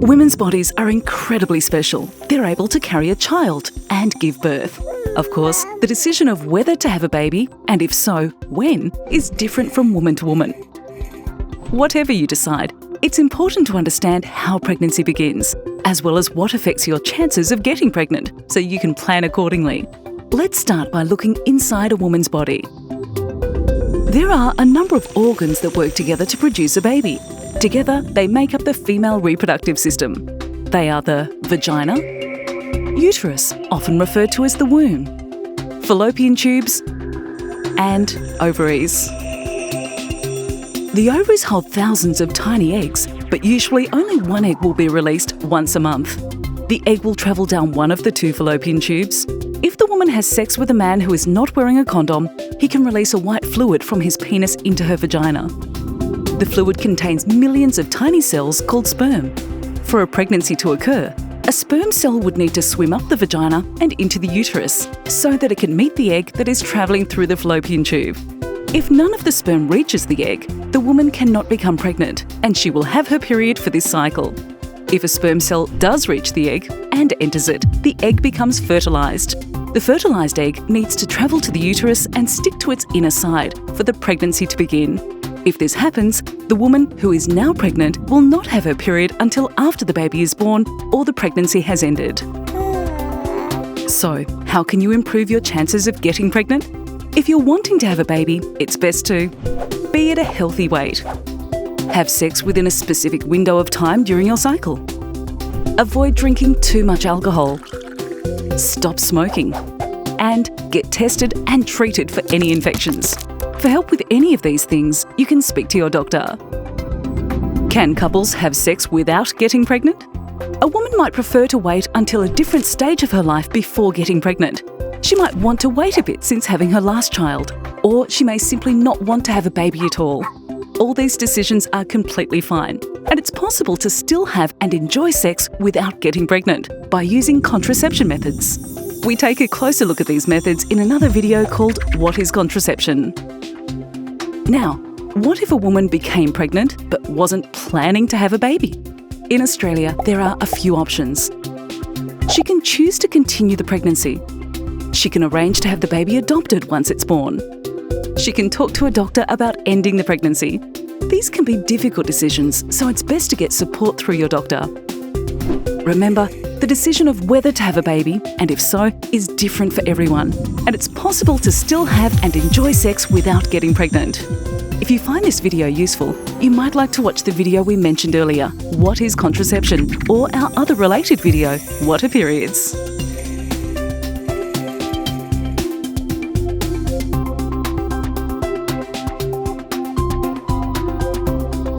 Women's bodies are incredibly special. They're able to carry a child and give birth. Of course, the decision of whether to have a baby, and if so, when, is different from woman to woman. Whatever you decide, it's important to understand how pregnancy begins, as well as what affects your chances of getting pregnant, so you can plan accordingly. Let's start by looking inside a woman's body. There are a number of organs that work together to produce a baby. Together, they make up the female reproductive system. They are the vagina, uterus, often referred to as the womb, fallopian tubes, and ovaries. The ovaries hold thousands of tiny eggs, but usually only one egg will be released once a month. The egg will travel down one of the two fallopian tubes. If the woman has sex with a man who is not wearing a condom, he can release a white fluid from his penis into her vagina. The fluid contains millions of tiny cells called sperm. For a pregnancy to occur, a sperm cell would need to swim up the vagina and into the uterus so that it can meet the egg that is travelling through the fallopian tube. If none of the sperm reaches the egg, the woman cannot become pregnant and she will have her period for this cycle. If a sperm cell does reach the egg and enters it, the egg becomes fertilised. The fertilised egg needs to travel to the uterus and stick to its inner side for the pregnancy to begin. If this happens, the woman who is now pregnant will not have her period until after the baby is born or the pregnancy has ended. So, how can you improve your chances of getting pregnant? If you're wanting to have a baby, it's best to be at a healthy weight. Have sex within a specific window of time during your cycle. Avoid drinking too much alcohol. Stop smoking. And get tested and treated for any infections. For help with any of these things, you can speak to your doctor. Can couples have sex without getting pregnant? A woman might prefer to wait until a different stage of her life before getting pregnant. She might want to wait a bit since having her last child, or she may simply not want to have a baby at all. All these decisions are completely fine, and it's possible to still have and enjoy sex without getting pregnant by using contraception methods. We take a closer look at these methods in another video called What is Contraception? Now, what if a woman became pregnant but wasn't planning to have a baby? In Australia, there are a few options. She can choose to continue the pregnancy. She can arrange to have the baby adopted once it's born. She can talk to a doctor about ending the pregnancy. These can be difficult decisions, so it's best to get support through your doctor. Remember, the decision of whether to have a baby, and if so, is different for everyone, and it's possible to still have and enjoy sex without getting pregnant. If you find this video useful, you might like to watch the video we mentioned earlier, What is Contraception? Or our other related video, What are Periods?